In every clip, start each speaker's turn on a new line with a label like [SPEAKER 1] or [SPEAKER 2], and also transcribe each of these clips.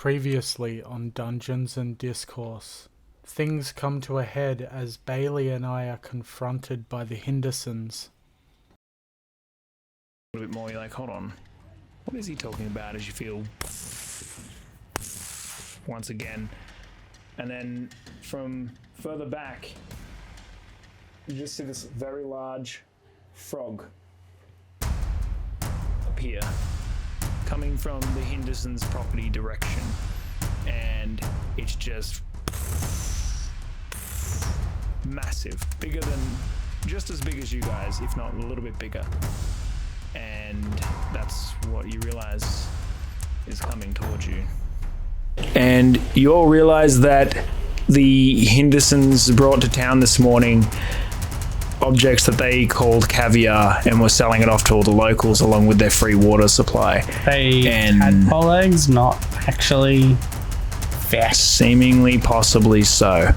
[SPEAKER 1] Previously on Dungeons and Discourse, things come to a head as Bailey and I are confronted by the Hindersons.
[SPEAKER 2] A little bit more, you're like, hold on, what is he talking about? As you feel once again, and then from further back, you just see this very large frog appear, coming from the Hindersons' property direction, and it's just massive, bigger than, just as big as you guys, if not a little bit bigger. And that's what you realize is coming towards you. And you all realize that the Hindersons brought to town this morning objects that they called Caviar and were selling it off to all the locals along with their free water supply.
[SPEAKER 3] They had colleagues, not actually fair.
[SPEAKER 2] Seemingly, possibly so,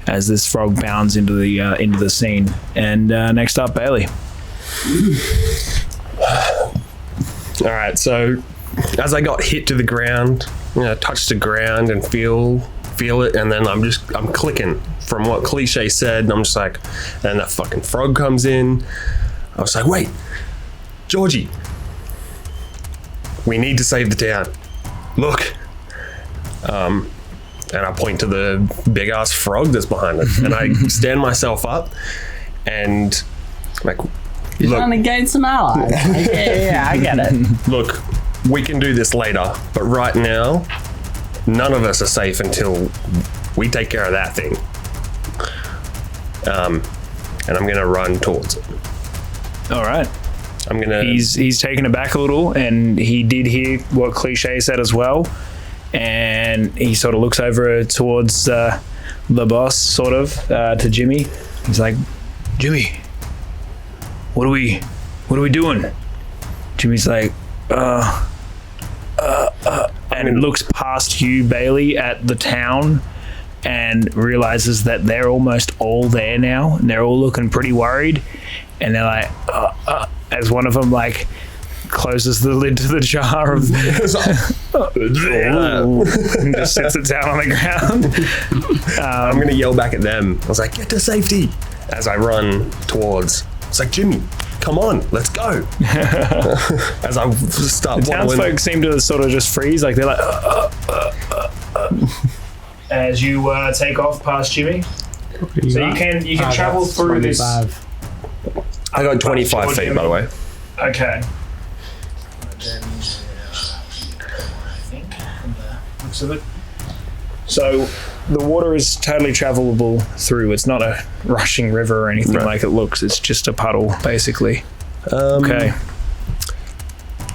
[SPEAKER 2] as this frog bounds into the scene. And next up, Bailey.
[SPEAKER 4] All right, so as I got hit to the ground, touched the ground and feel it, and then I'm clicking from what Cliche said, and I'm just like, and that fucking frog comes in. I was like, wait, Georgie, we need to save the town. Look. And I point to the big ass frog that's behind it, and I stand myself up, and like,
[SPEAKER 3] you're trying to gain some allies. Yeah, I get it.
[SPEAKER 4] Look, we can do this later, but right now, none of us are safe until we take care of that thing. And I'm gonna run towards it.
[SPEAKER 2] All right.
[SPEAKER 4] I'm gonna.
[SPEAKER 2] He's taken aback a little, and he did hear what Cliche said as well, and he sort of looks over towards the boss, sort of, to Jimmy. He's like, Jimmy, what are we doing? Jimmy's like, and looks past you, Bailey, at the town, and realizes that they're almost all there now, and they're all looking pretty worried, and they're like, as one of them like closes the lid to the jar of and just sits it down on the ground.
[SPEAKER 4] I'm gonna yell back at them. I was like, get to safety, as I run towards. It's like, Jimmy, come on, let's go. As I start
[SPEAKER 2] the townsfolk seem to sort of just freeze, like they're like as you take off past Jimmy. So you can travel through 25. This.
[SPEAKER 4] I got 25 feet, by the way.
[SPEAKER 2] Okay. Then, I think from the looks of it. So the water is totally travelable through. It's not a rushing river or anything like it looks. It's just a puddle, basically. Okay.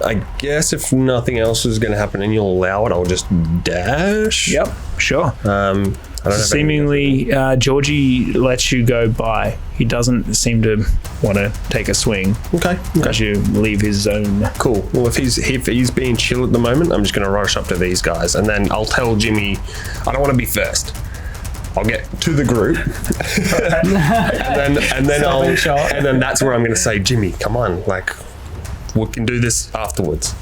[SPEAKER 4] I guess if nothing else is going to happen and you'll allow it, I'll just dash.
[SPEAKER 2] Yep, sure.
[SPEAKER 4] I don't
[SPEAKER 2] Seemingly, Georgie lets you go by. He doesn't seem to want to take a swing.
[SPEAKER 4] Okay.
[SPEAKER 2] Because you leave his zone.
[SPEAKER 4] Cool. Well, if he's being chill at the moment, I'm just going to rush up to these guys, and then I'll tell Jimmy, I don't want to be first. I'll get to the group, and then that's where I'm going to say, Jimmy, come on, like, we can do this afterwards.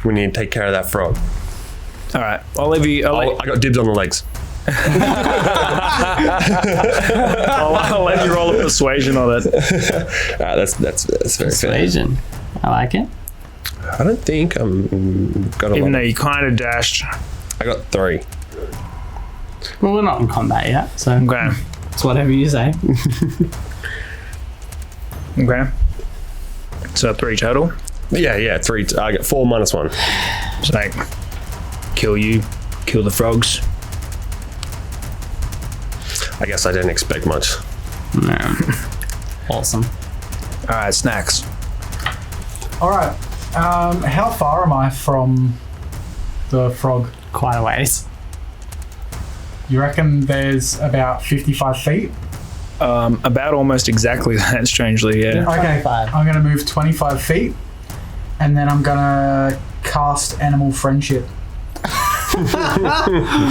[SPEAKER 4] We need to take care of that frog.
[SPEAKER 2] All right, I'll leave you.
[SPEAKER 4] I got dibs on the legs.
[SPEAKER 2] I'll let you roll a persuasion on it.
[SPEAKER 4] That's very
[SPEAKER 3] persuasion.
[SPEAKER 4] Fair.
[SPEAKER 3] I like it.
[SPEAKER 4] I don't think I'm got a
[SPEAKER 2] even though you kind of dashed.
[SPEAKER 4] I got 3.
[SPEAKER 3] Well, we're not in combat yet, so
[SPEAKER 2] okay.
[SPEAKER 3] It's whatever you say.
[SPEAKER 2] Okay. So 3 total.
[SPEAKER 4] Yeah, 3. I got 4 minus 1.
[SPEAKER 2] It's like kill you, kill the frogs.
[SPEAKER 4] I guess I didn't expect much.
[SPEAKER 3] No. Awesome.
[SPEAKER 2] All right, snacks.
[SPEAKER 1] All right, how far am I from the frog?
[SPEAKER 3] Quite a ways.
[SPEAKER 1] You reckon there's about 55 feet?
[SPEAKER 2] About almost exactly that, strangely, yeah.
[SPEAKER 1] Okay, I'm going to move 25 feet, and then I'm going to cast Animal Friendship.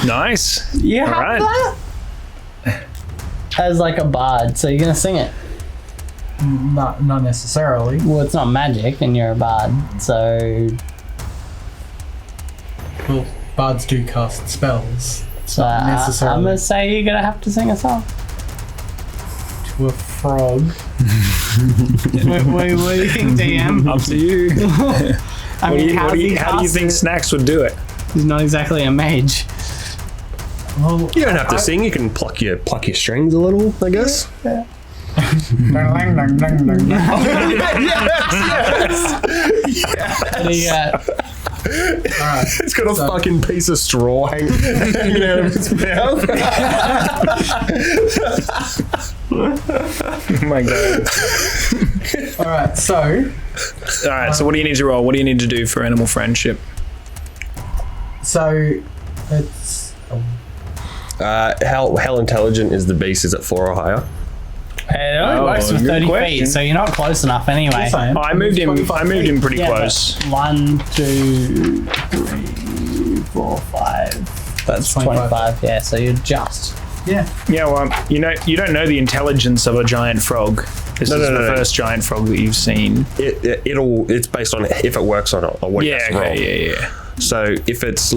[SPEAKER 2] Nice.
[SPEAKER 3] You have that? As like a bard, so you're going to sing it?
[SPEAKER 1] Not necessarily.
[SPEAKER 3] Well, it's not magic, and you're a bard, so
[SPEAKER 1] Well, bards do cast spells
[SPEAKER 3] So I'm
[SPEAKER 1] necessarily.
[SPEAKER 3] gonna say you're gonna have to sing a song.
[SPEAKER 1] to a frog.
[SPEAKER 3] what do you think, DM?
[SPEAKER 2] Up to you.
[SPEAKER 3] I mean,
[SPEAKER 2] how do you think Snacks would do it?
[SPEAKER 3] He's not exactly a mage.
[SPEAKER 1] Well,
[SPEAKER 4] You don't have to sing. You can pluck your strings a little, I guess.
[SPEAKER 1] Dang, dang, dang, dang, dang.
[SPEAKER 3] What do you got?
[SPEAKER 1] Alright.
[SPEAKER 4] It's got a fucking piece of straw hanging out of its mouth.
[SPEAKER 2] Oh my god.
[SPEAKER 1] Alright, so
[SPEAKER 2] Alright, so what do you need to roll? What do you need to do for animal friendship?
[SPEAKER 1] it's
[SPEAKER 4] How intelligent is the beast? Is it 4 or higher?
[SPEAKER 3] It only
[SPEAKER 2] Oh,
[SPEAKER 3] works for
[SPEAKER 2] good
[SPEAKER 3] 30
[SPEAKER 2] question.
[SPEAKER 3] feet, so you're not close enough anyway.
[SPEAKER 1] I am.
[SPEAKER 2] Oh, I moved him pretty
[SPEAKER 3] Yeah,
[SPEAKER 2] close.
[SPEAKER 3] but 1, 2, 3, 4, 5. That's 25. Yeah, so you're just.
[SPEAKER 1] Yeah.
[SPEAKER 2] Yeah, well, you don't know the intelligence of a giant frog. This is the first giant frog that you've seen.
[SPEAKER 4] It's based on if it works or not, or what it has to roll.
[SPEAKER 2] Yeah.
[SPEAKER 4] So if it's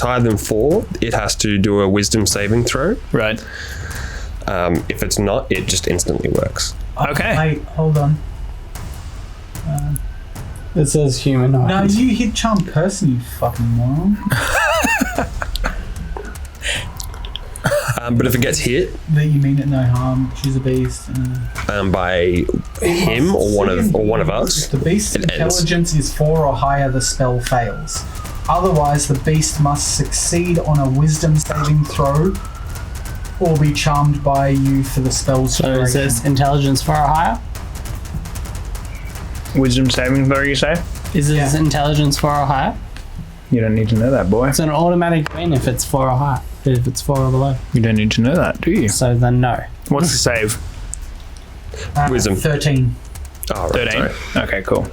[SPEAKER 4] higher than 4, it has to do a wisdom saving throw.
[SPEAKER 2] Right.
[SPEAKER 4] If it's not, it just instantly works.
[SPEAKER 2] Okay.
[SPEAKER 1] Wait, hold on.
[SPEAKER 3] It says humanoid.
[SPEAKER 1] No, you hit charmed person, you fucking moron.
[SPEAKER 4] But if it gets hit
[SPEAKER 1] That you mean it no harm. Choose a beast.
[SPEAKER 4] by him or one of us,
[SPEAKER 1] If the beast's
[SPEAKER 4] it ends.
[SPEAKER 1] intelligence is 4 or higher, the spell fails. Otherwise, the beast must succeed on a wisdom saving throw or be charmed by you for the spell's
[SPEAKER 3] So is
[SPEAKER 1] duration.
[SPEAKER 3] this intelligence 4 or higher?
[SPEAKER 2] Wisdom saving throw, you say?
[SPEAKER 3] Is this
[SPEAKER 1] Yeah.
[SPEAKER 3] intelligence 4 or higher?
[SPEAKER 2] You don't need to know that, boy.
[SPEAKER 3] It's an automatic win if it's 4 or higher. If it's 4 or below.
[SPEAKER 2] You don't need to know that, do you?
[SPEAKER 3] So then no.
[SPEAKER 2] What's the save?
[SPEAKER 4] Wisdom.
[SPEAKER 1] 13.
[SPEAKER 4] Oh, right,
[SPEAKER 2] 13.
[SPEAKER 4] sorry.
[SPEAKER 2] Okay, cool.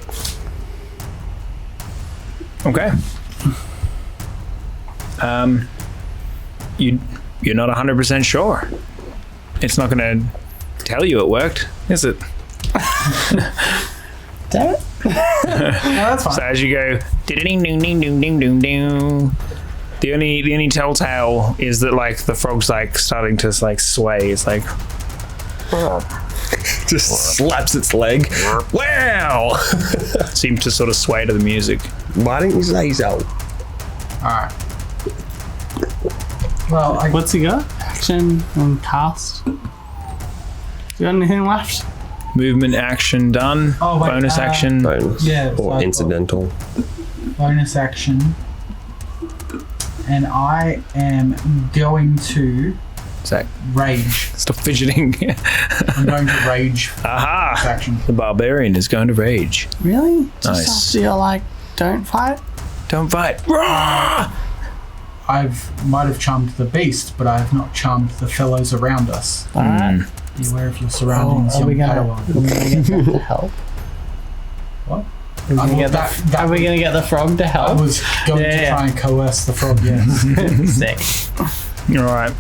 [SPEAKER 2] Okay. You're not 100% sure. It's not going to tell you it worked, is it?
[SPEAKER 3] Damn it.
[SPEAKER 1] No, that's fine.
[SPEAKER 2] So as you go, ding ding ding ding ding ding ding. The only telltale is that like the frog's like starting to like sway. It's like
[SPEAKER 4] Just slaps its leg. Wow!
[SPEAKER 2] seems to sort of sway to the music.
[SPEAKER 4] Why didn't you say so?
[SPEAKER 1] Alright. Well,
[SPEAKER 3] What's he got? Action and cast. You got anything left?
[SPEAKER 2] Movement action done.
[SPEAKER 1] Oh, wait,
[SPEAKER 2] Bonus action.
[SPEAKER 4] Bonus.
[SPEAKER 1] Yeah, so
[SPEAKER 4] Or
[SPEAKER 1] I've got-
[SPEAKER 4] incidental.
[SPEAKER 1] bonus action. And I am going to
[SPEAKER 2] Zach,
[SPEAKER 1] rage.
[SPEAKER 2] stop fidgeting.
[SPEAKER 1] I'm going to rage
[SPEAKER 2] Aha!
[SPEAKER 1] action.
[SPEAKER 2] The barbarian is going to rage.
[SPEAKER 3] Really? Just
[SPEAKER 2] Nice.
[SPEAKER 3] after you're like, don't fight?
[SPEAKER 2] Don't fight. Roar!
[SPEAKER 1] Might have charmed the beast, but I have not charmed the fellows around us.
[SPEAKER 3] Alright.
[SPEAKER 1] Be aware of your surroundings,
[SPEAKER 3] Are we
[SPEAKER 1] young
[SPEAKER 3] gonna
[SPEAKER 1] Padawan.
[SPEAKER 3] get them to help?
[SPEAKER 1] What?
[SPEAKER 3] Are we gonna get
[SPEAKER 1] that
[SPEAKER 3] are we gonna get the frog to
[SPEAKER 1] I
[SPEAKER 3] help?
[SPEAKER 1] was going to try and coerce the frog, yes.
[SPEAKER 3] Sick.
[SPEAKER 2] All right.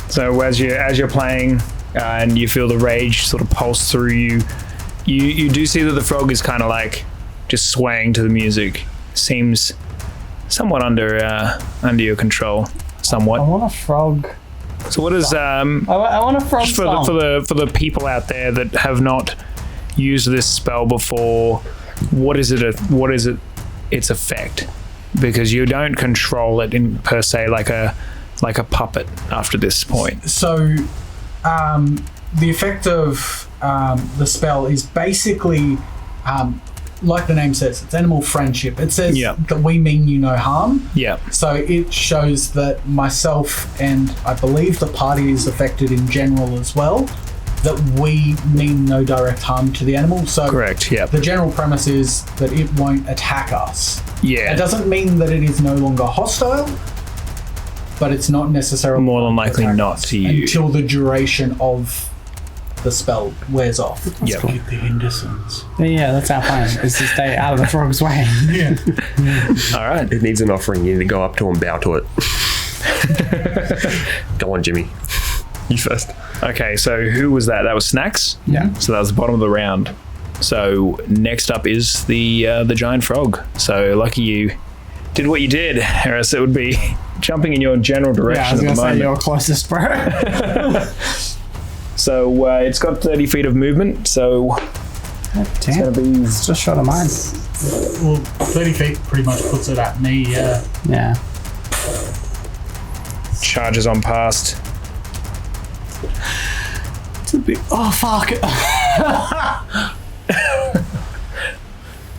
[SPEAKER 2] So as you're playing, and you feel the rage sort of pulse through you, you do see that the frog is kind of like just swaying to the music. Seems somewhat under your control,
[SPEAKER 3] I
[SPEAKER 2] somewhat.
[SPEAKER 3] want a frog.
[SPEAKER 2] So what is
[SPEAKER 3] I want a frog
[SPEAKER 2] just for
[SPEAKER 3] song.
[SPEAKER 2] the people out there that have not used this spell before? What is it? Its effect? Because you don't control it in per se like a puppet after this point.
[SPEAKER 1] So, the effect of the spell is basically, like the name says, it's animal friendship. It says
[SPEAKER 2] Yeah.
[SPEAKER 1] that we mean you no harm.
[SPEAKER 2] Yeah.
[SPEAKER 1] So it shows that myself and I believe the party is affected in general as well, that we mean no direct harm to the animal. So
[SPEAKER 2] Correct. Yeah.
[SPEAKER 1] the general premise is that it won't attack us.
[SPEAKER 2] Yeah.
[SPEAKER 1] It doesn't mean that it is no longer hostile, but it's not necessarily
[SPEAKER 2] More than likely
[SPEAKER 1] attack
[SPEAKER 2] not
[SPEAKER 1] us
[SPEAKER 2] to you.
[SPEAKER 1] until the duration of the spell wears off.
[SPEAKER 2] Yep.
[SPEAKER 1] Get the Hindersons.
[SPEAKER 3] Yeah, that's our plan. Is to stay out of the frog's way.
[SPEAKER 1] Yeah.
[SPEAKER 2] All right.
[SPEAKER 4] It needs an offering. You need to go up to and bow to it. Go on, Jimmy. You first.
[SPEAKER 2] Okay, so who was that? That was Snacks?
[SPEAKER 3] Yeah.
[SPEAKER 2] So that was the bottom of the round. So next up is the giant frog. So lucky you, did what you did, or else it would be jumping in your general
[SPEAKER 3] Yeah, I
[SPEAKER 2] direction
[SPEAKER 3] was
[SPEAKER 2] at the
[SPEAKER 3] gonna say
[SPEAKER 2] moment.
[SPEAKER 3] you're closest, bro.
[SPEAKER 2] So it's got 30 feet of movement, so it's
[SPEAKER 3] Damn,
[SPEAKER 2] going to be...
[SPEAKER 3] it's just short of mine.
[SPEAKER 1] Well, 30 feet pretty much puts it at me, yeah.
[SPEAKER 3] Yeah.
[SPEAKER 2] charges on past.
[SPEAKER 3] Oh fuck!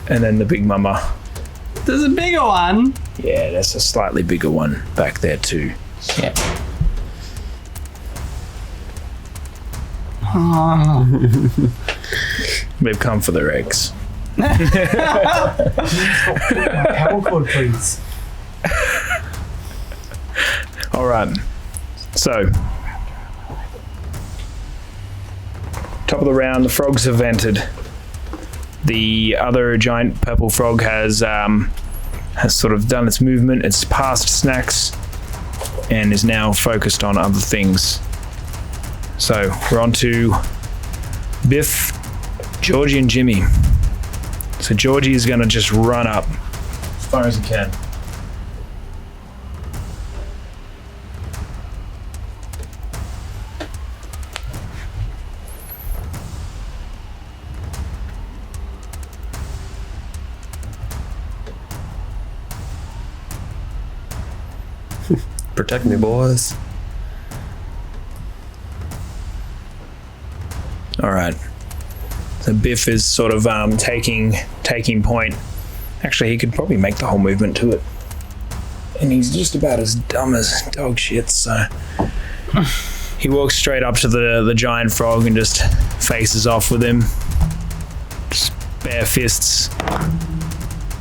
[SPEAKER 2] And then the big mama.
[SPEAKER 3] There's a bigger one.
[SPEAKER 2] Yeah, there's a slightly bigger one back there too.
[SPEAKER 3] Yeah. Oh.
[SPEAKER 2] They've come for their eggs.
[SPEAKER 1] My power cord, please.
[SPEAKER 2] All right. So, top of the round, the frogs have entered. The other giant purple frog has sort of done its movement. It's passed snacks and is now focused on other things. So we're on to Biff, Georgie, and Jimmy. So Georgie is going to just run up as far as he can.
[SPEAKER 4] Protect me, boys.
[SPEAKER 2] All right. So Biff is sort of taking point. Actually, he could probably make the whole movement to it. And he's just about as dumb as dog shit, so... He walks straight up to the giant frog and just faces off with him. Just bare fists.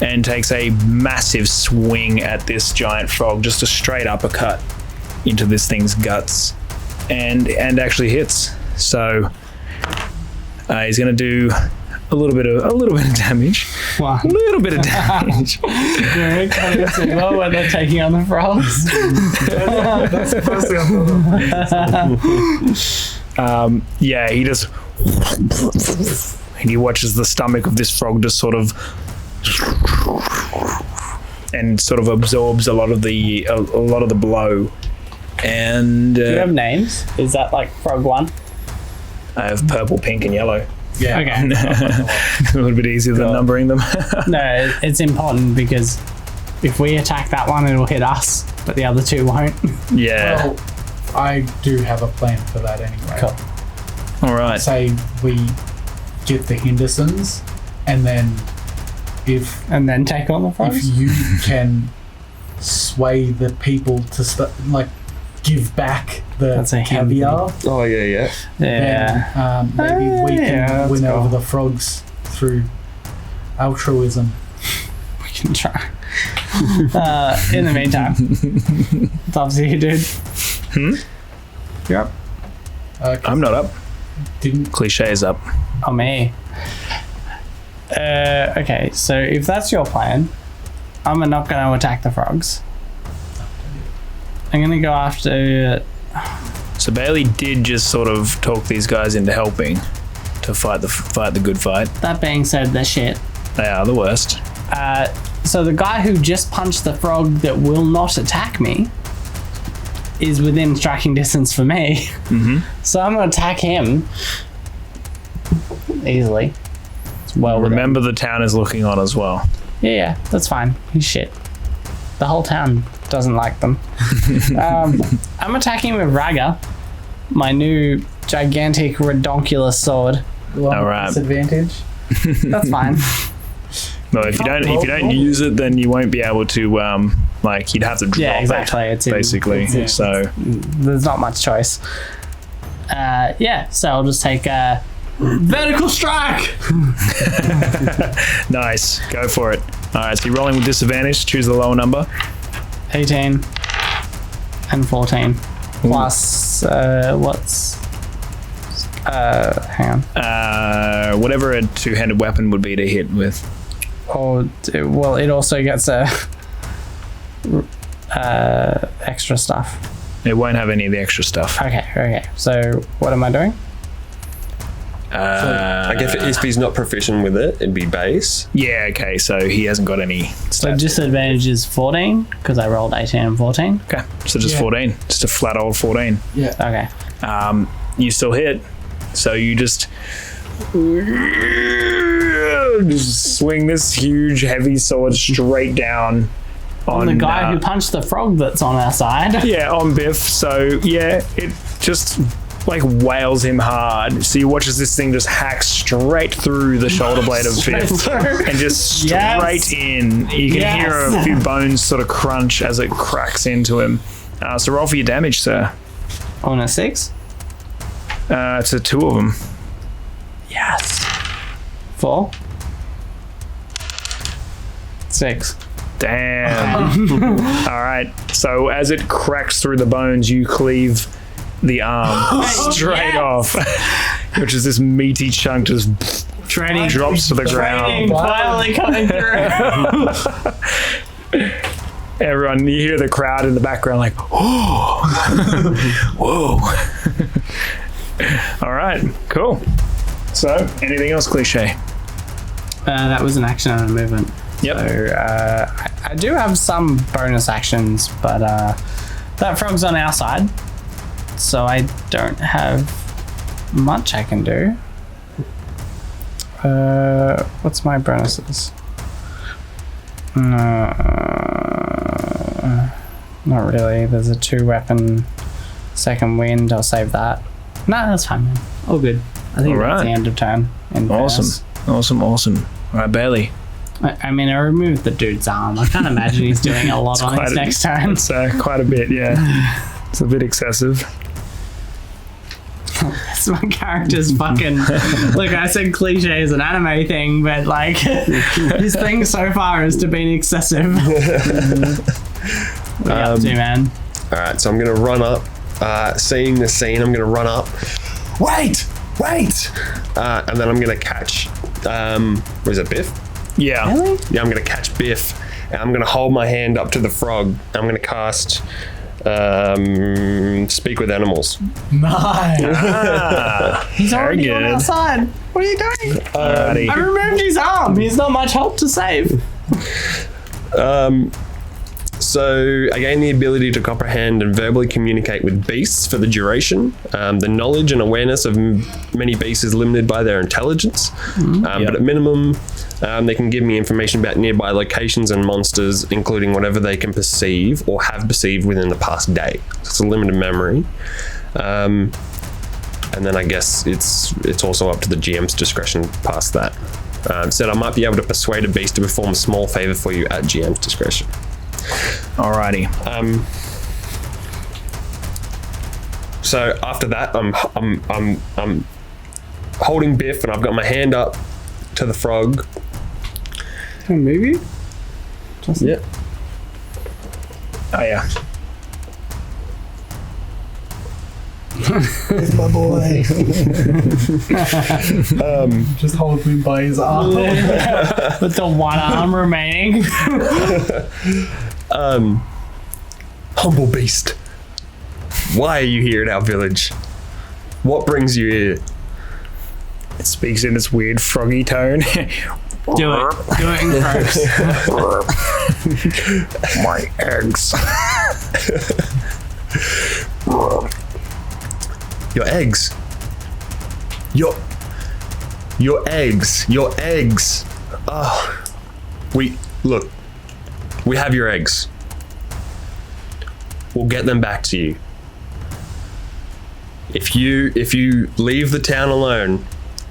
[SPEAKER 2] And takes a massive swing at this giant frog. Just a straight uppercut into this thing's guts. And actually hits. So... he's going to do a little bit of damage.
[SPEAKER 3] Wow.
[SPEAKER 2] A little bit of damage.
[SPEAKER 3] You're kind of similar when they're taking on the frogs.
[SPEAKER 1] That's the first thing I thought of.
[SPEAKER 2] Yeah, he just... And he watches the stomach of this frog just sort of... And sort of absorbs a lot of the blow. And...
[SPEAKER 3] Do you have names? Is that like frog one?
[SPEAKER 2] I have purple, pink, and yellow.
[SPEAKER 1] Yeah.
[SPEAKER 3] Okay.
[SPEAKER 2] A little bit easier than numbering them.
[SPEAKER 3] No, it's important because if we attack that one, it'll hit us, but the other two won't.
[SPEAKER 2] Yeah.
[SPEAKER 1] Well, I do have a plan for that anyway.
[SPEAKER 3] Cool.
[SPEAKER 2] All right.
[SPEAKER 1] Say we get the Hindersons, and then
[SPEAKER 3] And then take on the
[SPEAKER 1] if
[SPEAKER 3] frogs?
[SPEAKER 1] you can sway the people to give back the
[SPEAKER 3] That's a
[SPEAKER 1] caviar,
[SPEAKER 4] Oh yeah.
[SPEAKER 3] Yeah.
[SPEAKER 1] then maybe we can
[SPEAKER 3] Yeah,
[SPEAKER 1] win
[SPEAKER 3] let's
[SPEAKER 1] over
[SPEAKER 3] go.
[SPEAKER 1] the frogs through altruism.
[SPEAKER 3] We can try. In the meantime, it's up to you, dude. You're up.
[SPEAKER 2] I'm not up.
[SPEAKER 1] Didn't
[SPEAKER 2] Cliche is up.
[SPEAKER 3] Oh, me. Okay, so if that's your plan, I'm not going to attack the frogs. I'm going to go after...
[SPEAKER 2] So Bailey did just sort of talk these guys into helping to fight the good fight.
[SPEAKER 3] That being said, they're shit.
[SPEAKER 2] They are the worst.
[SPEAKER 3] So the guy who just punched the frog that will not attack me is within striking distance for me.
[SPEAKER 2] Mm-hmm.
[SPEAKER 3] So I'm going to attack him easily. It's well within.
[SPEAKER 2] Remember, the town is looking on as well.
[SPEAKER 3] Yeah, that's fine. He's shit. The whole town doesn't like them. I'm attacking with Ragga, my new gigantic redonkulous sword.
[SPEAKER 2] All right.
[SPEAKER 1] disadvantage.
[SPEAKER 3] That's fine.
[SPEAKER 2] No, if you don't use it, then you won't be able to you'd have to drop
[SPEAKER 3] Yeah, exactly.
[SPEAKER 2] it,
[SPEAKER 3] It's in-
[SPEAKER 2] basically.
[SPEAKER 3] it's in-
[SPEAKER 2] So
[SPEAKER 3] There's not much choice. Yeah, so I'll just take a vertical strike.
[SPEAKER 2] nice, go for it. All right, so you're rolling with disadvantage. Choose the lower number.
[SPEAKER 3] 18 and 14 plus what's hang on.
[SPEAKER 2] Whatever a two-handed weapon would be to hit with.
[SPEAKER 3] Or well, it also gets a extra stuff.
[SPEAKER 2] It won't have any of the extra stuff.
[SPEAKER 3] Okay. So what am I doing?
[SPEAKER 4] I guess if he's not proficient with it, it'd be base.
[SPEAKER 2] Yeah, okay, so he hasn't got any
[SPEAKER 3] So
[SPEAKER 2] stats.
[SPEAKER 3] disadvantage is 14 because I rolled 18 and 14.
[SPEAKER 2] Okay, so just 14. Just a flat old 14.
[SPEAKER 1] Yeah.
[SPEAKER 3] Okay.
[SPEAKER 2] You still hit, so you just swing this huge heavy sword straight down on
[SPEAKER 3] The guy who punched the frog that's on our side.
[SPEAKER 2] yeah, on Biff. So yeah, it just like wails him hard. So you watch as this thing just hacks straight through the shoulder blade of
[SPEAKER 3] Straight
[SPEAKER 2] Biff
[SPEAKER 3] through.
[SPEAKER 2] and just straight
[SPEAKER 3] Yes.
[SPEAKER 2] in. You can hear a
[SPEAKER 3] Yes.
[SPEAKER 2] few bones sort of crunch as it cracks into him. So roll for your damage, sir.
[SPEAKER 3] On a 6.
[SPEAKER 2] To 2 of them.
[SPEAKER 3] Yes. 4. 6.
[SPEAKER 2] Damn. All right. So as it cracks through the bones, you cleave the arm straight
[SPEAKER 3] Yes.
[SPEAKER 2] off, which is this meaty chunk just
[SPEAKER 3] Training.
[SPEAKER 2] drops to the
[SPEAKER 3] Training
[SPEAKER 2] ground.
[SPEAKER 3] finally coming through.
[SPEAKER 2] Everyone, you hear the crowd in the background like, whoa, whoa. All right, cool. So, anything else cliche?
[SPEAKER 3] That was an action and a movement.
[SPEAKER 2] Yep.
[SPEAKER 3] So I do have some bonus actions, but that frog's on our side, so I don't have much I can do. What's my bonuses? Not really. There's a 2-weapon second wind. I'll save that. No, that's fine, man. All good. I think
[SPEAKER 2] All
[SPEAKER 3] that's
[SPEAKER 2] right.
[SPEAKER 3] the end of turn. In fairness.
[SPEAKER 2] Awesome. All right, Bailey.
[SPEAKER 3] I mean, I removed the dude's arm. I can't imagine he's doing a lot on his next turn.
[SPEAKER 2] It's quite a bit, yeah. It's a bit excessive.
[SPEAKER 3] So my character's fucking. Look, I said cliche is an anime thing, but like his thing so far has to be excessive. What are you up to, man?
[SPEAKER 4] All right, so I'm gonna run up. Seeing the scene, I'm gonna run up. Wait! And then I'm gonna catch. Was it Biff?
[SPEAKER 2] Yeah.
[SPEAKER 3] Really?
[SPEAKER 4] Yeah, I'm gonna catch Biff, and I'm gonna hold my hand up to the frog. I'm gonna cast Speak with Animals.
[SPEAKER 1] Nice.
[SPEAKER 3] He's
[SPEAKER 2] Very
[SPEAKER 3] already on
[SPEAKER 2] good.
[SPEAKER 3] our side. What are you doing?
[SPEAKER 2] Alrighty.
[SPEAKER 3] I removed his arm. He's not much help to save.
[SPEAKER 4] So I gain the ability to comprehend and verbally communicate with beasts for the duration. The knowledge and awareness of many beasts is limited by their intelligence, but at minimum, they can give me information about nearby locations and monsters, including whatever they can perceive or have perceived within the past day. So it's a limited memory. And then I guess it's also up to the GM's discretion past that. Said I might be able to persuade a beast to perform a small favor for you at GM's discretion.
[SPEAKER 2] Alrighty.
[SPEAKER 4] So after that, I'm holding Biff, and I've got my hand up to the frog.
[SPEAKER 3] Maybe.
[SPEAKER 4] Yeah.
[SPEAKER 2] Oh yeah.
[SPEAKER 1] It's my boy. Just hold him by his arm.
[SPEAKER 3] With the one arm remaining.
[SPEAKER 4] Humble beast, why are you here at our village? What brings you here?
[SPEAKER 2] It speaks in its weird froggy tone.
[SPEAKER 3] Do it. Do it in gross.
[SPEAKER 2] My eggs.
[SPEAKER 4] Your eggs. Your eggs. Your eggs. Oh, we have your eggs. We'll get them back to you. If you leave the town alone,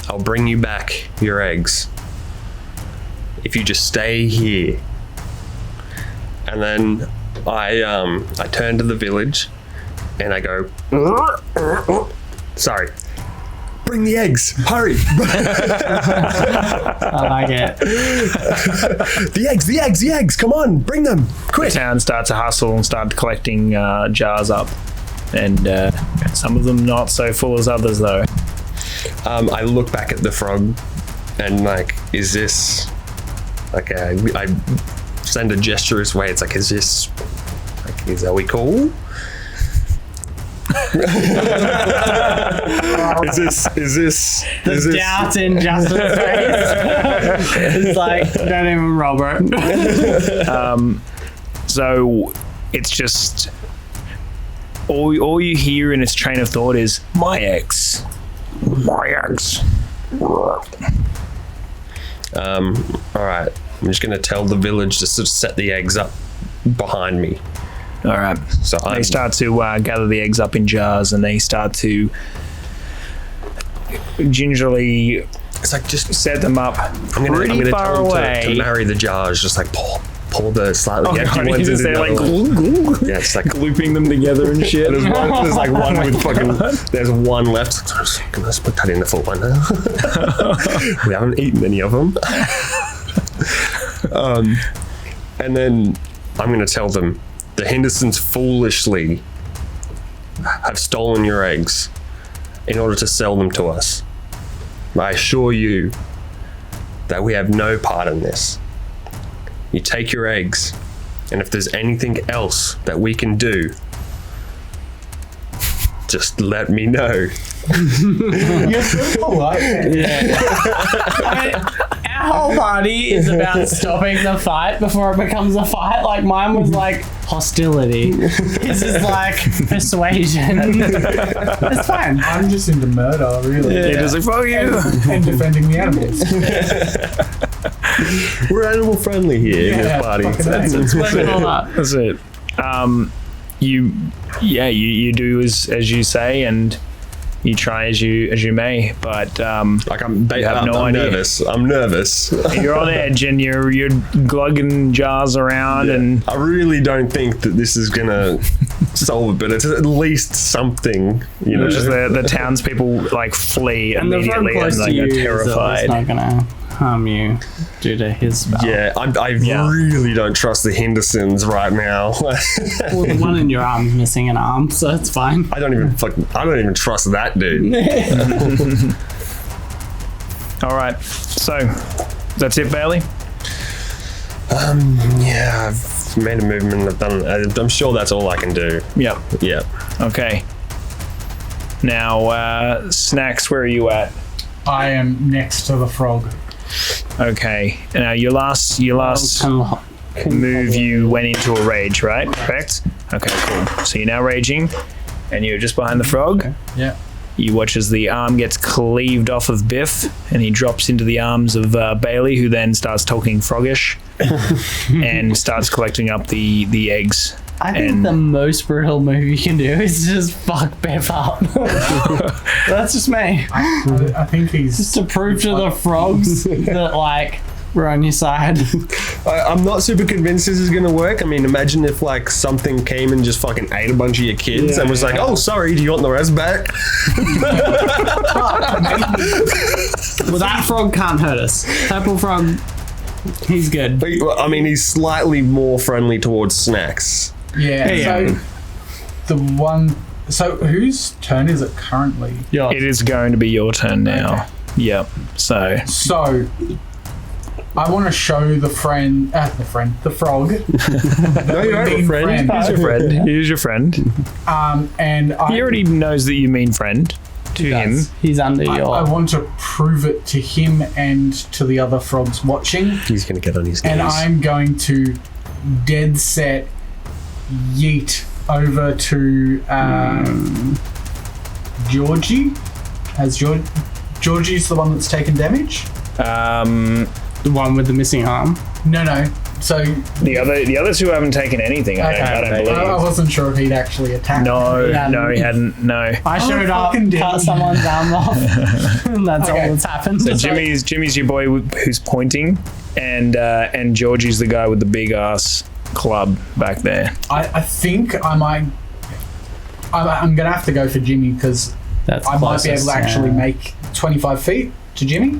[SPEAKER 4] I'll bring you back your eggs. If you just stay here. And then I turn to the village and I go, sorry. Bring the eggs. Hurry.
[SPEAKER 3] I like it.
[SPEAKER 4] The eggs. Come on, bring them. Quick.
[SPEAKER 2] The town starts to hustle and start collecting jars up, and some of them not so full as others though.
[SPEAKER 4] I look back at the frog and like, is this like I send a gesture his way. It's like, are we cool? Is this?
[SPEAKER 3] The doubt in Justin's face. It's like, don't even roll, bro.
[SPEAKER 2] So it's just all you hear in its train of thought is my eggs.
[SPEAKER 4] All right. I'm just gonna tell the village to sort of set the eggs up behind me.
[SPEAKER 2] All right.
[SPEAKER 4] So
[SPEAKER 2] They start to gather the eggs up in jars, and they start to gingerly
[SPEAKER 4] it's like just
[SPEAKER 2] set them up
[SPEAKER 4] I'm gonna
[SPEAKER 2] pretty far
[SPEAKER 4] tell them
[SPEAKER 2] away.
[SPEAKER 4] to marry the jars. Just like pour the slightly empty
[SPEAKER 2] God,
[SPEAKER 4] ones into
[SPEAKER 2] they're
[SPEAKER 4] the
[SPEAKER 2] like
[SPEAKER 4] other one. Yeah, it's like
[SPEAKER 2] looping them together and shit.
[SPEAKER 4] there's like one with fucking. There's one left. Let's put that in the full one now. We haven't eaten any of them. And then I'm going to tell them the Hindersons foolishly have stolen your eggs in order to sell them to us. I assure you that we have no part in this. You take your eggs, and if there's anything else that we can do, just let me know.
[SPEAKER 1] You're so polite.
[SPEAKER 3] Our whole party is about stopping the fight before it becomes a fight. Like, mine was like hostility. This is like persuasion. It's fine.
[SPEAKER 1] I'm just into murder, really.
[SPEAKER 2] It is like, fuck you.
[SPEAKER 1] And defending the animals.
[SPEAKER 4] We're animal friendly here in this party.
[SPEAKER 1] Fucking A.
[SPEAKER 3] Work it all up.
[SPEAKER 2] That's it. You do as you say, and you try as you may, but
[SPEAKER 4] Like I'm
[SPEAKER 2] no idea.
[SPEAKER 4] nervous. I'm nervous.
[SPEAKER 2] you're on edge, and you're glugging jars around, and
[SPEAKER 4] I really don't think that this is gonna solve it, but it's at least something, you know.
[SPEAKER 2] just the townspeople like flee
[SPEAKER 3] And the frog
[SPEAKER 2] immediately, and
[SPEAKER 3] close
[SPEAKER 2] like
[SPEAKER 3] to
[SPEAKER 2] are
[SPEAKER 3] you is
[SPEAKER 2] terrified.
[SPEAKER 3] not gonna harm you due to his spell.
[SPEAKER 4] Yeah, I really don't trust the Hindersons right now.
[SPEAKER 3] Well, the one in your arm is missing an arm, so it's fine.
[SPEAKER 4] I don't even trust that dude.
[SPEAKER 2] All right, so that's it, Bailey.
[SPEAKER 4] Yeah, I've made a movement. I've done. I'm sure that's all I can do.
[SPEAKER 2] Yep.
[SPEAKER 4] Yeah.
[SPEAKER 2] Okay. Now, Snacks, where are you at?
[SPEAKER 1] I am next to the frog.
[SPEAKER 2] Okay. Now, your last move, you went into a rage, right? Correct? Okay, cool. So you're now raging, and you're just behind the frog.
[SPEAKER 1] Yeah.
[SPEAKER 2] You watch as the arm gets cleaved off of Biff, and he drops into the arms of Bailey, who then starts talking froggish and starts collecting up the eggs.
[SPEAKER 3] I think
[SPEAKER 2] And-
[SPEAKER 3] the most brutal move you can do is just fuck Bev up. That's just me.
[SPEAKER 1] I think he's
[SPEAKER 3] Just to prove to the frogs that, like, we're on your side.
[SPEAKER 4] I'm not super convinced this is gonna work. I mean, imagine if like something came and just fucking ate a bunch of your kids and was like, "Oh, sorry, do you want the rest back?"
[SPEAKER 3] Well, that frog can't hurt us. Purple frog, he's good.
[SPEAKER 4] I mean, he's slightly more friendly towards Snacks.
[SPEAKER 1] yeah. So the one. So whose turn is it currently?
[SPEAKER 2] It is going to be your turn now. Yep. So
[SPEAKER 1] So I want to show the frog.
[SPEAKER 4] No, you're
[SPEAKER 1] Mean friend.
[SPEAKER 2] here's your friend. Here's your friend.
[SPEAKER 1] And I,
[SPEAKER 2] He already knows that you mean friend to him.
[SPEAKER 3] He's under your.
[SPEAKER 1] I want to prove it to him and to the other frogs watching.
[SPEAKER 4] He's gonna get on his knees.
[SPEAKER 1] And I'm going to dead set yeet over to Georgie. As Georgie's the one that's taken damage?
[SPEAKER 3] The one with the missing arm.
[SPEAKER 1] No. So
[SPEAKER 2] The other two haven't taken anything. I don't
[SPEAKER 1] I
[SPEAKER 2] believe.
[SPEAKER 1] wasn't sure if he'd actually attacked.
[SPEAKER 2] No,
[SPEAKER 3] Yeah.
[SPEAKER 2] no, he hadn't. No.
[SPEAKER 3] I showed up,
[SPEAKER 1] fucking
[SPEAKER 3] cut
[SPEAKER 1] did.
[SPEAKER 3] someone's arm off, and that's
[SPEAKER 1] Okay.
[SPEAKER 3] all that's happened.
[SPEAKER 2] So Jimmy's your boy who's pointing, and Georgie's the guy with the big ass club back there.
[SPEAKER 1] I think I might. I'm gonna have to go for Jimmy because
[SPEAKER 3] That's
[SPEAKER 1] I might be able
[SPEAKER 3] closest,
[SPEAKER 1] to actually
[SPEAKER 3] yeah.
[SPEAKER 1] make 25 feet to Jimmy.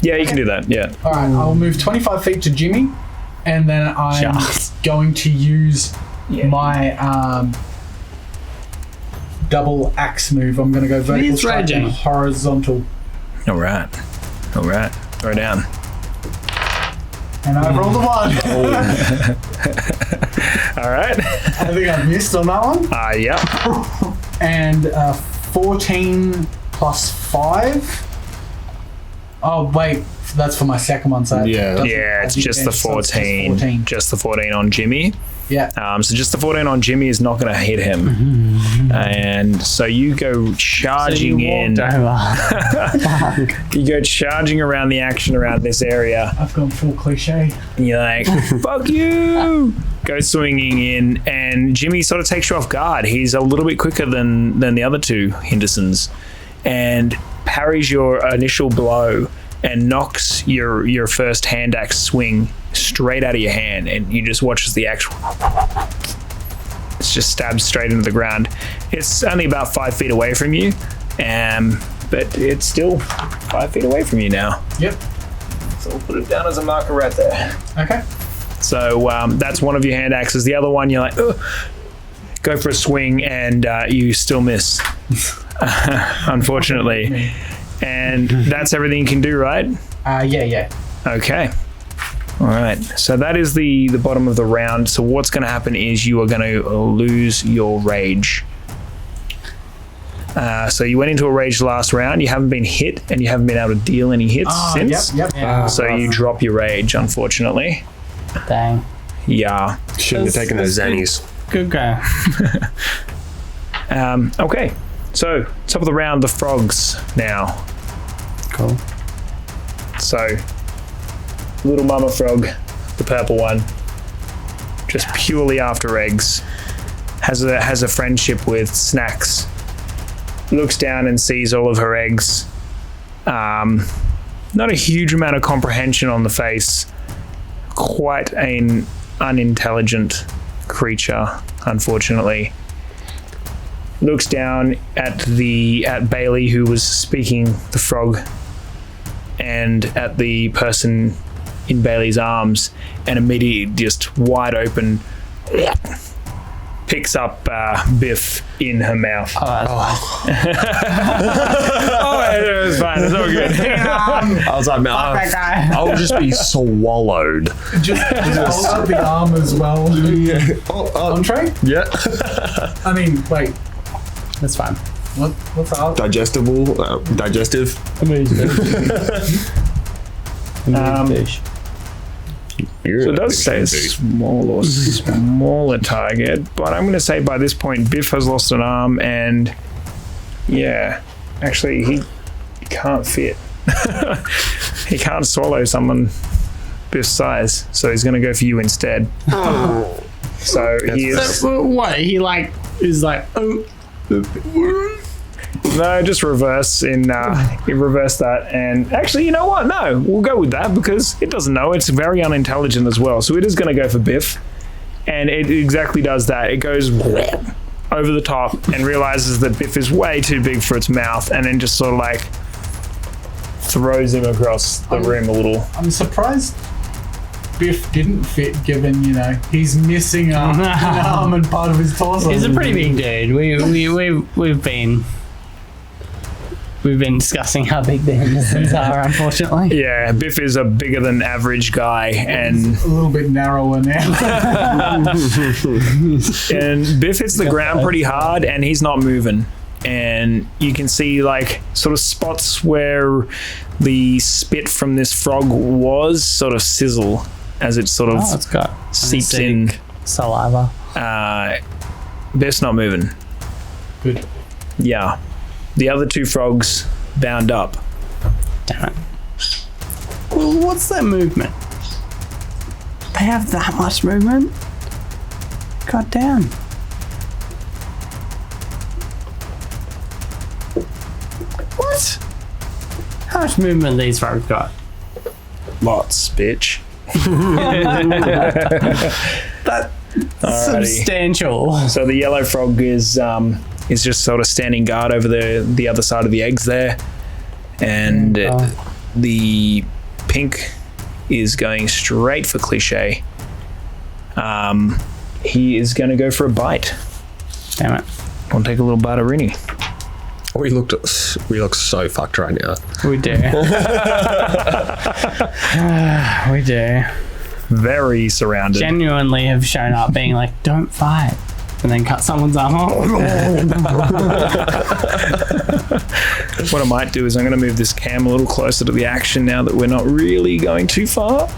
[SPEAKER 2] Yeah, you can do that. Yeah.
[SPEAKER 1] All right, I'll move 25 feet to Jimmy, and then I'm
[SPEAKER 3] Just.
[SPEAKER 1] going to use my double axe move. I'm going to go vertical
[SPEAKER 3] He's
[SPEAKER 1] strike and
[SPEAKER 3] raging.
[SPEAKER 1] horizontal,
[SPEAKER 2] All right. Throw down.
[SPEAKER 1] and I rolled a one.
[SPEAKER 2] All right.
[SPEAKER 1] I think I missed on that one.
[SPEAKER 2] Yep.
[SPEAKER 1] And 14 plus 5. Oh, wait. That's for my second one, so
[SPEAKER 4] Yeah.
[SPEAKER 2] Yeah, it's just the 14. Just the 14 on Jimmy.
[SPEAKER 1] Yeah.
[SPEAKER 2] So just the 14 on Jimmy is not going to hit him. And so you go charging in. You go charging around the action around this area.
[SPEAKER 1] I've gone full cliche.
[SPEAKER 2] And you're like, fuck you! Go swinging in, and Jimmy sort of takes you off guard. He's a little bit quicker than the other two Hindersons, and parries your initial blow and knocks your first hand axe swing straight out of your hand, and you just watch as the axe it's just stabbed straight into the ground. It's only about 5 feet away from you, but it's still 5 feet away from you now.
[SPEAKER 1] Yep.
[SPEAKER 2] So we'll put it down as a marker right there.
[SPEAKER 1] Okay.
[SPEAKER 2] So that's one of your hand axes. The other one, you're like, ugh, go for a swing, and you still miss, unfortunately. And that's everything you can do, right?
[SPEAKER 1] Yeah.
[SPEAKER 2] Okay. All right. So that is the bottom of the round. So what's going to happen is you are going to lose your rage. So you went into a rage last round. You haven't been hit, and you haven't been able to deal any hits since.
[SPEAKER 1] Yep.
[SPEAKER 2] So you drop your rage, unfortunately.
[SPEAKER 3] Dang.
[SPEAKER 2] Yeah.
[SPEAKER 4] Shouldn't have taken those Zannies.
[SPEAKER 3] Good go.
[SPEAKER 2] Okay. So top of the round, the frogs now.
[SPEAKER 3] Cool.
[SPEAKER 2] So, little mama frog, the purple one, just purely after eggs, has a friendship with Snacks. Looks down and sees all of her eggs. Not a huge amount of comprehension on the face. Quite an unintelligent creature, unfortunately. Looks down at Bailey, who was speaking the frog, and at the person in Bailey's arms, and immediately just wide open picks up Biff in her mouth.
[SPEAKER 3] Oh, that's
[SPEAKER 2] It was fine. It's all good.
[SPEAKER 4] I was like, man,
[SPEAKER 3] that guy.
[SPEAKER 4] I would just be swallowed.
[SPEAKER 1] Just hold up the arm as well. Entree?
[SPEAKER 4] Yeah.
[SPEAKER 1] I mean, wait.
[SPEAKER 3] That's fine.
[SPEAKER 1] What's up?
[SPEAKER 4] Digestive.
[SPEAKER 3] Amazing.
[SPEAKER 2] So it does say small or smaller target, but I'm going to say by this point Biff has lost an arm, and yeah, actually he can't fit. He can't swallow someone Biff's size, so he's going to go for you instead. So he is...
[SPEAKER 3] So, what? He is like, oh.
[SPEAKER 2] No, just reverse he reversed that, and actually, you know what? No, we'll go with that because it doesn't know. It's very unintelligent as well, so it is going to go for Biff, and it exactly does that. It goes over the top and realizes that Biff is way too big for its mouth, and then just sort of like throws him across the room a little.
[SPEAKER 1] I'm surprised Biff didn't fit, given he's missing an arm and part of his torso.
[SPEAKER 3] He's a pretty big dude. We've been discussing how big the Hindersons are, unfortunately.
[SPEAKER 2] Yeah, Biff is a bigger than average guy, and
[SPEAKER 1] a little bit narrower now.
[SPEAKER 2] and Biff hits the ground pretty hard, and he's not moving. And you can see sort of spots where the spit from this frog was sort of sizzle as it sort of
[SPEAKER 3] it's got
[SPEAKER 2] seeps in.
[SPEAKER 3] Saliva.
[SPEAKER 2] Biff's not moving.
[SPEAKER 1] Good.
[SPEAKER 2] Yeah. The other two frogs bound up.
[SPEAKER 3] Damn it. Well, what's their movement? They have that much movement? God damn. What? How much movement these frogs got?
[SPEAKER 2] Lots, bitch.
[SPEAKER 3] That's
[SPEAKER 2] Alrighty.
[SPEAKER 3] substantial.
[SPEAKER 2] So the yellow frog is just sort of standing guard over the other side of the eggs there, and the pink is going straight for Cliche. He is going to go for a bite.
[SPEAKER 3] Damn it.
[SPEAKER 2] I'll take a little bite of Rini.
[SPEAKER 4] We look so fucked right now.
[SPEAKER 3] We do. We do.
[SPEAKER 2] very surrounded.
[SPEAKER 3] Genuinely have shown up being like, don't fight. And then cut someone's arm off.
[SPEAKER 2] What I might do is I'm going to move this cam a little closer to the action now that we're not really going too far.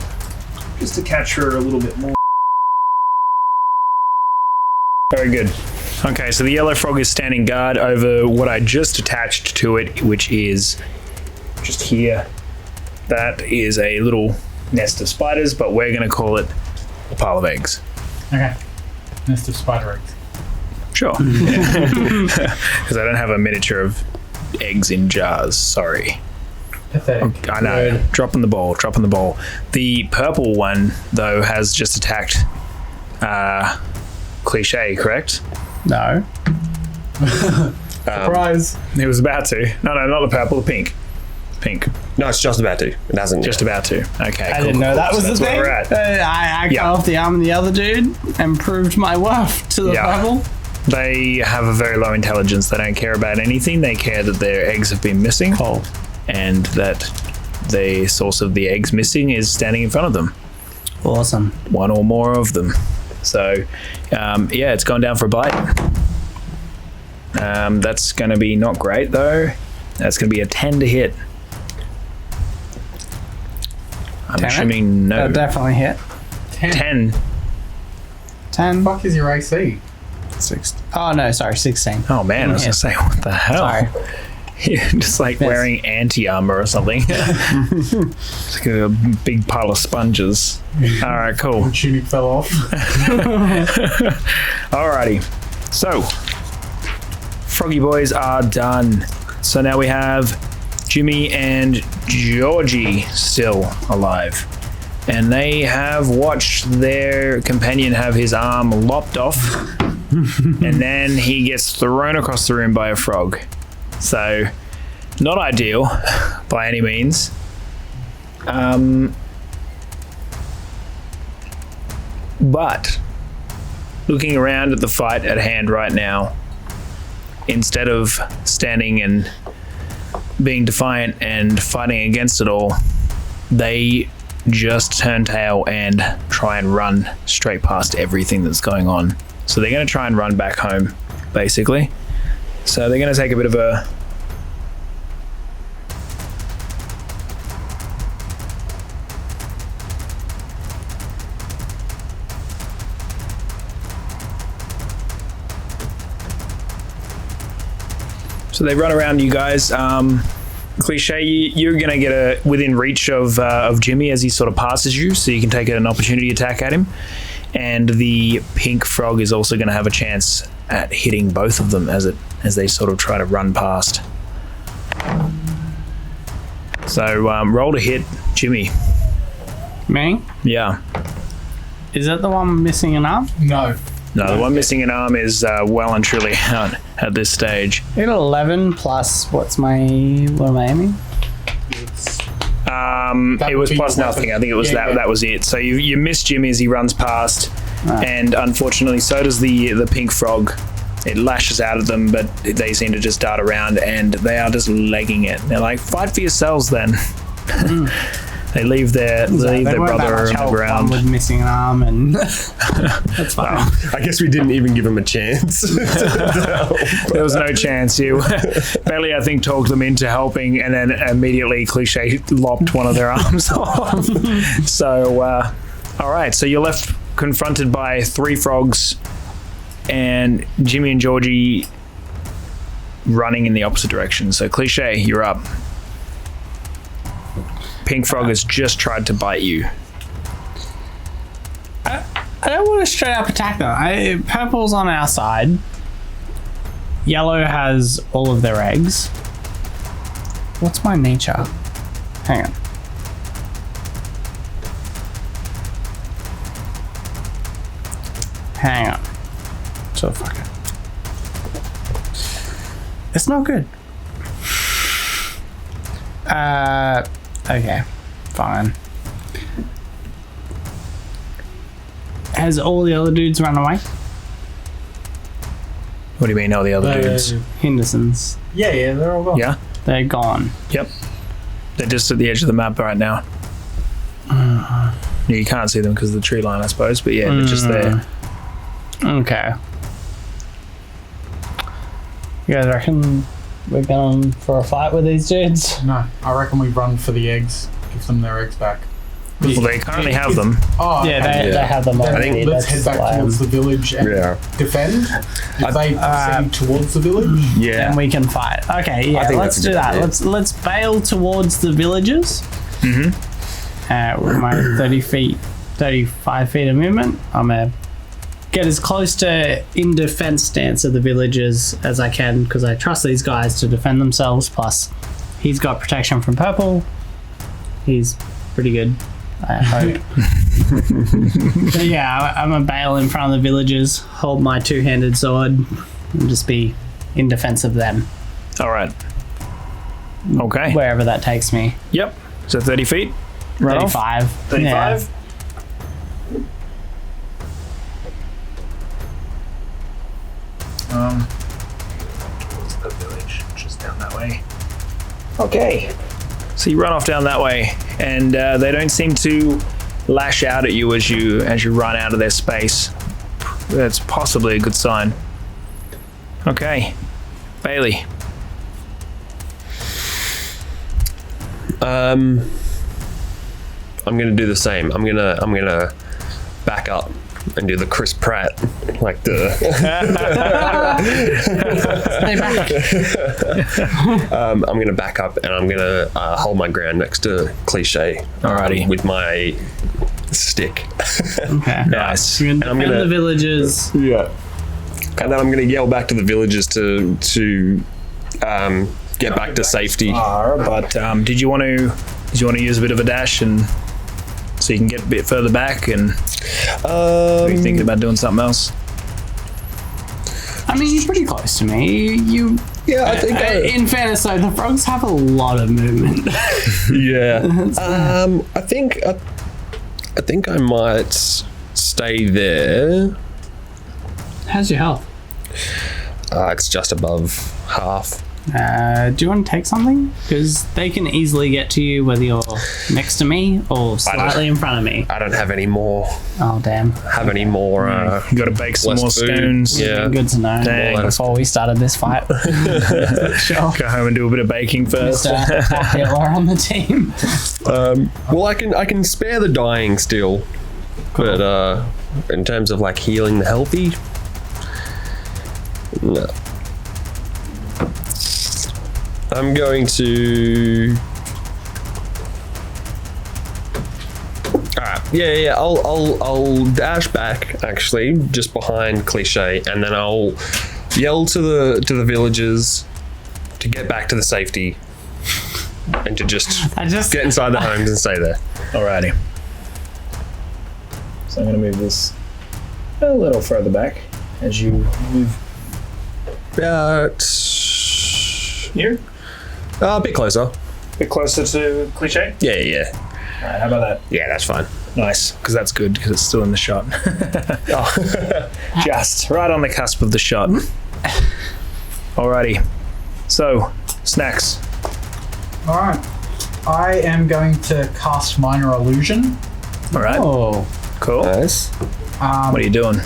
[SPEAKER 2] Just to catch her a little bit more. Very good. Okay, so the yellow frog is standing guard over what I just attached to it, which is just here. That is a little nest of spiders, but we're going to call it a pile of eggs.
[SPEAKER 1] Okay. Nest of spider eggs.
[SPEAKER 2] Sure. Because I don't have a miniature of eggs in jars. Sorry.
[SPEAKER 1] Pathetic.
[SPEAKER 2] I know.
[SPEAKER 1] Word.
[SPEAKER 2] Dropping the ball. The purple one, though, has just attacked Cliche, correct?
[SPEAKER 3] No.
[SPEAKER 1] Surprise.
[SPEAKER 2] He was about to. No, not the purple, the pink. Pink.
[SPEAKER 4] No, it's just about to. It hasn't.
[SPEAKER 2] Just about to. Okay.
[SPEAKER 3] I didn't know that was
[SPEAKER 2] So
[SPEAKER 3] the
[SPEAKER 2] that's where
[SPEAKER 3] thing.
[SPEAKER 2] we're at.
[SPEAKER 3] I
[SPEAKER 2] Yeah.
[SPEAKER 3] cut off the arm of the other dude and proved my worth to the
[SPEAKER 2] Yeah.
[SPEAKER 3] purple.
[SPEAKER 2] They have a very low intelligence. They don't care about anything. They care that their eggs have been missing.
[SPEAKER 3] Cold.
[SPEAKER 2] And that the source of the eggs missing is standing in front of them.
[SPEAKER 3] Awesome.
[SPEAKER 2] One or more of them. So, yeah, it's gone down for a bite. That's going to be not great, though. That's going to be a 10 to hit. I'm
[SPEAKER 3] Damn it.
[SPEAKER 2] assuming no.
[SPEAKER 3] That definitely hit.
[SPEAKER 2] 10.
[SPEAKER 3] 10.
[SPEAKER 1] Fuck is your AC?
[SPEAKER 3] 6. Oh, no, sorry, 16.
[SPEAKER 2] Oh, man, I was going to say, what the hell?
[SPEAKER 3] Sorry.
[SPEAKER 2] Yeah, just like
[SPEAKER 3] Yes.
[SPEAKER 2] wearing anti-armor or something. It's like a big pile of sponges. All right, cool.
[SPEAKER 1] Tunic fell off.
[SPEAKER 2] Alrighty. So, Froggy Boys are done. So now we have Jimmy and Georgie still alive. And they have watched their companion have his arm lopped off. And then he gets thrown across the room by a frog. So, not ideal by any means. But looking around at the fight at hand right now, instead of standing and being defiant and fighting against it all, they just turn tail and try and run straight past everything that's going on. So they're going to try and run back home, basically. So they're going to take a bit of a... So they run around you guys. Cliche, you're going to get within reach of Jimmy as he sort of passes you, so you can take an opportunity attack at him. And the pink frog is also going to have a chance at hitting both of them as they sort of try to run past. So roll to hit Jimmy.
[SPEAKER 3] Me?
[SPEAKER 2] Yeah.
[SPEAKER 3] Is that the one missing an arm?
[SPEAKER 1] No.
[SPEAKER 2] No, the one missing an arm is well and truly out at this stage.
[SPEAKER 3] I got 11 plus, what am I aiming?
[SPEAKER 2] It was
[SPEAKER 1] would be
[SPEAKER 2] plus
[SPEAKER 1] your
[SPEAKER 2] nothing.
[SPEAKER 1] weapon.
[SPEAKER 2] I think it was
[SPEAKER 1] Yeah, yeah.
[SPEAKER 2] that was it. So you miss Jimmy as he runs past, and unfortunately, so does the pink frog. It lashes out at them, but they seem to just dart around, and they are just legging it. They're like, "Fight for yourselves, then." They leave their brother on the ground.
[SPEAKER 3] With missing an arm, and that's fine.
[SPEAKER 4] I guess we didn't even give him a chance.
[SPEAKER 2] There was no chance. You Bailey, I think, talked them into helping, and then immediately Cliche lopped one of their arms off. So, all right. So you're left confronted by 3 frogs, and Jimmy and Georgie running in the opposite direction. So Cliche, you're up. Pink frog has just tried to bite you.
[SPEAKER 3] I don't want to straight up attack them. Purple's on our side. Yellow has all of their eggs. What's my nature? Hang on. Hang on. So fuck it. It's not good. Okay. Fine. Has all the other dudes run away?
[SPEAKER 2] What do you mean, all the other dudes?
[SPEAKER 3] Hindersons.
[SPEAKER 1] Yeah, they're all gone.
[SPEAKER 2] Yeah?
[SPEAKER 3] They're gone.
[SPEAKER 2] Yep. They're just at the edge of the map right now. You can't see them because of the tree line, I suppose. But yeah, they're just there.
[SPEAKER 3] Okay. You guys reckon we're going for a fight with these dudes?
[SPEAKER 1] No, I reckon we run for the eggs. Give them their eggs back.
[SPEAKER 2] Well, they currently have them.
[SPEAKER 1] Oh,
[SPEAKER 3] Yeah,
[SPEAKER 1] okay.
[SPEAKER 3] they have them
[SPEAKER 1] Then
[SPEAKER 3] already.
[SPEAKER 1] let's head back towards the village and defend. If they proceed towards the village,
[SPEAKER 3] Then we can fight. Okay, yeah,
[SPEAKER 4] think
[SPEAKER 3] let's
[SPEAKER 4] that's a
[SPEAKER 3] do
[SPEAKER 4] good
[SPEAKER 3] that.
[SPEAKER 4] idea.
[SPEAKER 3] Let's bail towards the villages. With my 35 feet of movement, I'm gonna get as close to in defense stance of the villages as I can because I trust these guys to defend themselves. Plus, he's got protection from purple. He's pretty good, I hope. So yeah, I'm gonna bail in front of the villages, hold my two-handed sword, and just be in defense of them
[SPEAKER 2] All right. Okay.
[SPEAKER 3] wherever that takes me.
[SPEAKER 2] Yep. So 30 feet. Right off?
[SPEAKER 3] 35.
[SPEAKER 2] 35. What's the village? Just down that way. Okay. So you run off down that way, and they don't seem to lash out at you as you run out of their space. That's possibly a good sign. Okay, Bailey.
[SPEAKER 4] I'm gonna do the same. I'm gonna back up and do the Chris Pratt, like the.
[SPEAKER 3] Stay back.
[SPEAKER 4] I'm gonna back up and I'm gonna hold my ground next to Cliche.
[SPEAKER 2] Alrighty.
[SPEAKER 4] With my stick.
[SPEAKER 3] Okay.
[SPEAKER 2] Nice.
[SPEAKER 3] We're gonna
[SPEAKER 4] I'm
[SPEAKER 3] defend
[SPEAKER 4] gonna-
[SPEAKER 3] the villages.
[SPEAKER 4] Yeah. And then I'm gonna yell back to the villagers to get back to safety.
[SPEAKER 2] But did you want to use a bit of a dash and so you can get a bit further back, and are you thinking about doing something else?
[SPEAKER 3] I mean, you're pretty close to me. You.
[SPEAKER 4] Yeah, I think.
[SPEAKER 3] In fairness, though, the frogs have a lot of movement.
[SPEAKER 4] Yeah. I think I might stay there.
[SPEAKER 3] How's your health?
[SPEAKER 4] It's just above half.
[SPEAKER 3] Do you want to take something? Because they can easily get to you whether you're next to me or slightly in front of me.
[SPEAKER 4] I don't have any more.
[SPEAKER 3] Oh, damn.
[SPEAKER 4] Have any more?
[SPEAKER 2] You got to bake some
[SPEAKER 4] less
[SPEAKER 2] more
[SPEAKER 4] food.
[SPEAKER 2] stones.
[SPEAKER 4] Yeah.
[SPEAKER 3] Good to know
[SPEAKER 2] Dang.
[SPEAKER 3] before we started this fight. Sure.
[SPEAKER 2] Go home and do a bit of baking first.
[SPEAKER 3] Mr. Hitler on the team.
[SPEAKER 4] Well, I can spare the dying still, but in terms of like healing the healthy, no. I'm going to. Alright, yeah. I'll dash back actually, just behind Cliche, and then I'll yell to the villagers to get back to the safety, and to just get inside the homes and stay there.
[SPEAKER 2] Alrighty. So I'm going to move this a little further back as you move
[SPEAKER 4] About
[SPEAKER 2] here.
[SPEAKER 4] a bit closer.
[SPEAKER 2] A bit closer to Cliche.
[SPEAKER 4] Yeah.
[SPEAKER 2] Alright, how about that?
[SPEAKER 4] Yeah, that's fine.
[SPEAKER 2] Nice, because that's good, because it's still in the shot. Just right on the cusp of the shot. Alrighty. So, Snacks.
[SPEAKER 1] alright. I am going to cast Minor Illusion,
[SPEAKER 2] Alright,
[SPEAKER 3] Oh.
[SPEAKER 2] cool.
[SPEAKER 4] Nice.
[SPEAKER 2] What are you doing?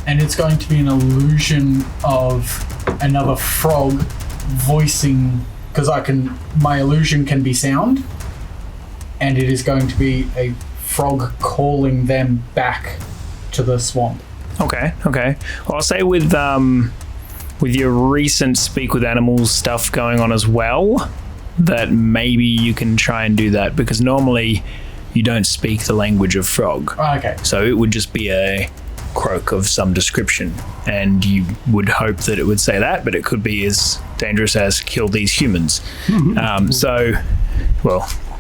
[SPEAKER 1] and it's going to be an illusion of another frog voicing, because my illusion can be sound, and it is going to be a frog calling them back to the swamp.
[SPEAKER 2] Okay. Well, I'll say with your recent speak with animals stuff going on as well, that maybe you can try and do that, because normally you don't speak the language of frog.
[SPEAKER 1] Okay.
[SPEAKER 2] So it would just be a croak of some description, and you would hope that it would say that, but it could be as dangerous as kill these humans.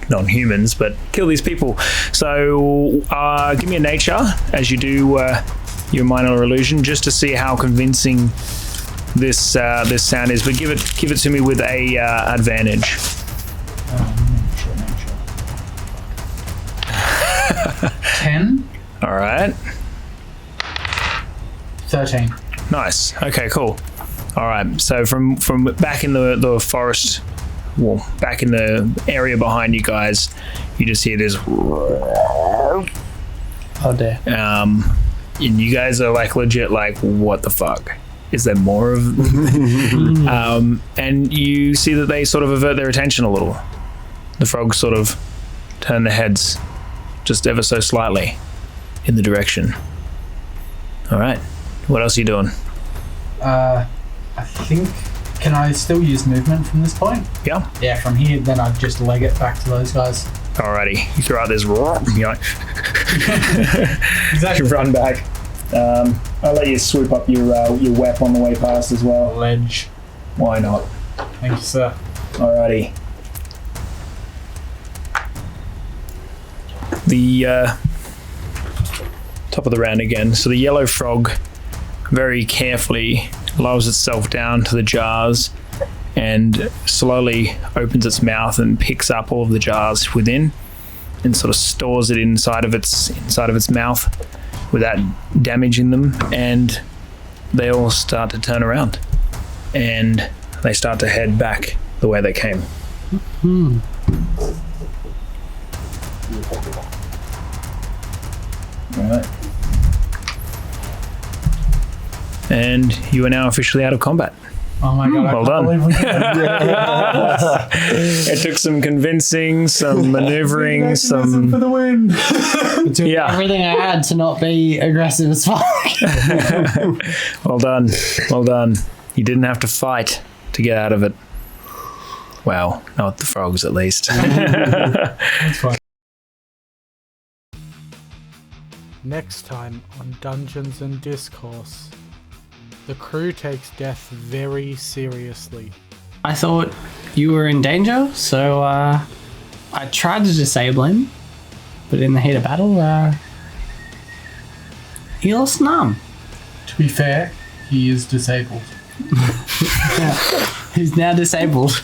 [SPEAKER 2] Non-humans, but kill these people. So give me a nature as you do your minor illusion, just to see how convincing this sound is. But give it to me with a advantage.
[SPEAKER 1] Nature. 10,
[SPEAKER 2] All right.
[SPEAKER 1] 13.
[SPEAKER 2] Nice. Okay, cool. All right. So from back in the forest, well, back in the area behind you guys, you just hear this
[SPEAKER 3] Oh dear.
[SPEAKER 2] And you guys are like legit like, what the fuck? Is there more of and you see that they sort of avert their attention a little. The frogs sort of turn their heads just ever so slightly in the direction. All right. What else are you doing?
[SPEAKER 1] I think... Can I still use movement from this point?
[SPEAKER 2] Yeah.
[SPEAKER 1] Yeah, from here, then I'd just leg it back to those guys.
[SPEAKER 2] Alrighty. You throw out this roar. You like,
[SPEAKER 1] Exactly.
[SPEAKER 2] run back. I'll let you swoop up your weapon on the way past as well.
[SPEAKER 1] Ledge.
[SPEAKER 2] Why not?
[SPEAKER 1] Thank you, sir.
[SPEAKER 2] Alrighty. The top of the round again. So the yellow frog very carefully lowers itself down to the jars and slowly opens its mouth and picks up all of the jars within and sort of stores it inside of its mouth without damaging them, and they all start to turn around and they start to head back the way they came. Right. And you are now officially out of combat.
[SPEAKER 1] Oh my god,
[SPEAKER 2] Well
[SPEAKER 1] I can't
[SPEAKER 2] done.
[SPEAKER 1] believe we did that.
[SPEAKER 2] It took some convincing, some maneuvering,
[SPEAKER 1] For
[SPEAKER 2] some...
[SPEAKER 1] the win.
[SPEAKER 2] Yeah,
[SPEAKER 3] Everything I had to not be aggressive as fuck.
[SPEAKER 2] well done. Well done. You didn't have to fight to get out of it. Well, not the frogs at least.
[SPEAKER 1] That's fine.
[SPEAKER 5] Next time on Dungeons and Discourse, the crew takes death very seriously.
[SPEAKER 3] I thought you were in danger, so I tried to disable him, but in the heat of battle, he lost an arm.
[SPEAKER 1] To be fair, he is disabled.
[SPEAKER 3] He's now disabled.